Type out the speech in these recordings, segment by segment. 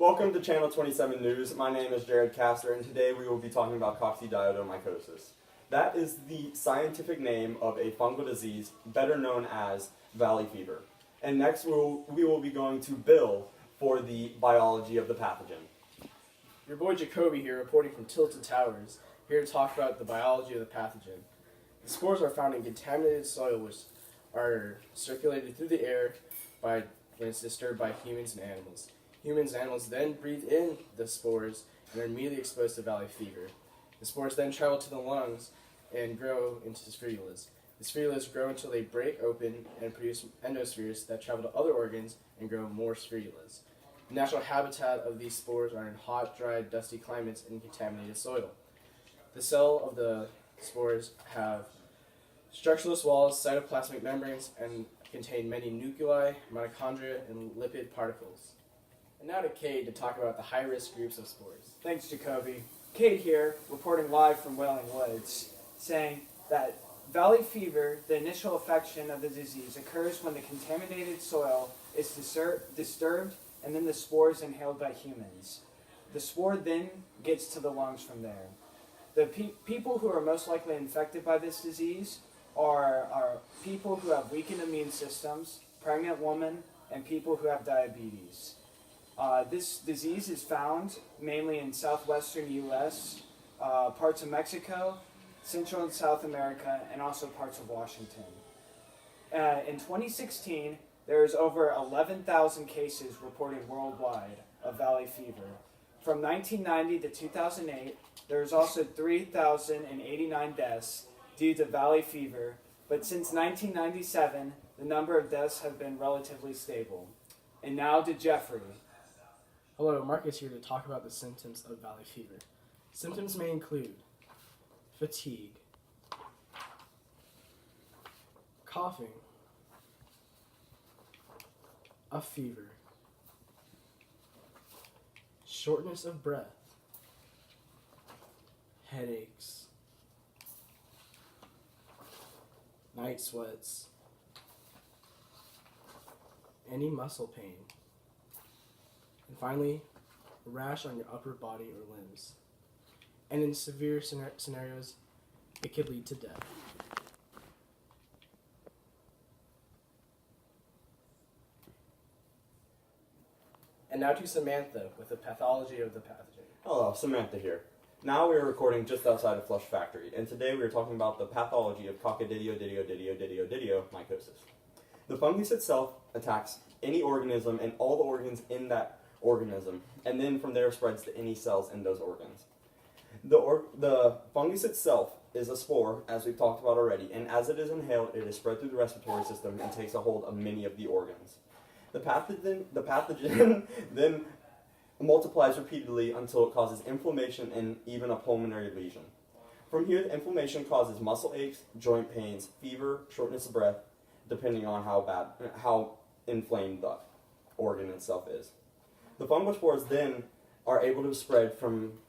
Welcome to Channel 27 News. My name is Kastor, and today we will be talking about coccidioidomycosis. That is the scientific name of a fungal disease, better known as valley fever. And next we will be going to Bill for the biology of the pathogen. Your boy Jacoby here, reporting from Tilted Towers, here to talk about the biology of the pathogen. The spores are found in contaminated soil, which are circulated through the air when it's disturbed by humans and animals. Humans and animals then breathe in the spores and are immediately exposed to valley fever. The spores then travel to the lungs and grow into spherulas. The spherulas grow until they break open and produce endospheres that travel to other organs and grow more spherulas. The natural habitat of these spores are in hot, dry, dusty climates and contaminated soil. The cell of the spores have structureless walls, cytoplasmic membranes, and contain many nuclei, mitochondria, and lipid particles. And now to Cade to talk about the high-risk groups of spores. Thanks, Jacoby. Cade here, reporting live from Wailing Woods, saying that valley fever, the initial affection of the disease, occurs when the contaminated soil is disturbed and then the spores inhaled by humans. The spore then gets to the lungs from there. The people who are most likely infected by this disease are people who have weakened immune systems, pregnant women, and people who have diabetes. This disease is found mainly in southwestern U.S., parts of Mexico, Central and South America, and also parts of Washington. In 2016, there is over 11,000 cases reported worldwide of valley fever. From 1990 to 2008, there was also 3,089 deaths due to valley fever, but since 1997, the number of deaths have been relatively stable. And now to Jeffrey. Hello, Marcus here to talk about the symptoms of valley fever. Symptoms may include fatigue, coughing, a fever, shortness of breath, headaches, night sweats, any muscle pain, and finally, a rash on your upper body or limbs. And in severe scenarios, it could lead to death. And now to Samantha with the pathology of the pathogen. Hello, Samantha here. Now we are recording just outside of Flush Factory, and today we are talking about the pathology of coccidioidomycosis. The fungus itself attacks any organism and all the organs in that organism, and then from there spreads to any cells in those organs. The fungus itself is a spore, as we've talked about already, and as it is inhaled, it is spread through the respiratory system and takes a hold of many of the organs. The pathogen then multiplies repeatedly until it causes inflammation and even a pulmonary lesion. From here, the inflammation causes muscle aches, joint pains, fever, shortness of breath, depending on how inflamed the organ itself is. The fungal spores then are able to spread from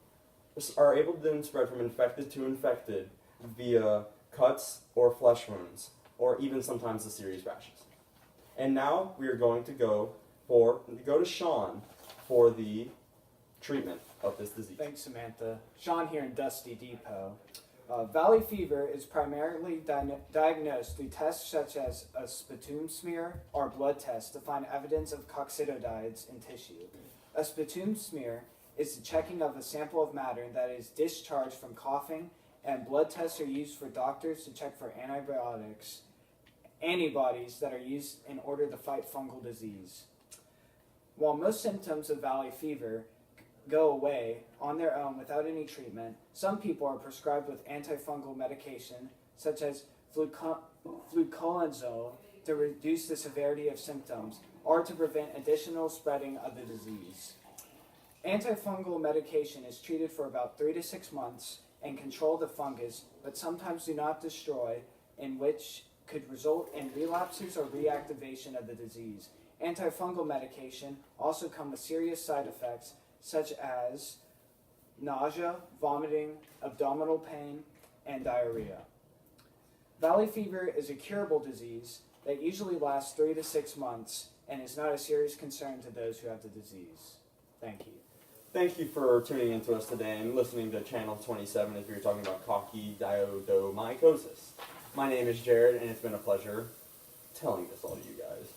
infected to infected via cuts or flesh wounds, or even sometimes the serious rashes. And now we are going to go to Sean for the treatment of this disease. Thanks, Samantha. Sean here in Dusty Depot. Valley fever is primarily diagnosed through tests such as a sputum smear or blood test to find evidence of coccidioides in tissue. A sputum smear is the checking of a sample of matter that is discharged from coughing, and blood tests are used for doctors to check for antibodies that are used in order to fight fungal disease. While most symptoms of valley fever go away on their own without any treatment, some people are prescribed with antifungal medication such as fluconazole to reduce the severity of symptoms or to prevent additional spreading of the disease. Antifungal medication is treated for about 3 to 6 months and control the fungus, but sometimes do not destroy, in which could result in relapses or reactivation of the disease. Antifungal medication also come with serious side effects such as nausea, vomiting, abdominal pain, and diarrhea. Valley fever is a curable disease that usually lasts 3 to 6 months and is not a serious concern to those who have the disease. Thank you. Thank you for tuning in to us today and listening to Channel 27 as we were talking about coccidioidomycosis. My name is Jared, and it's been a pleasure telling this all to you guys.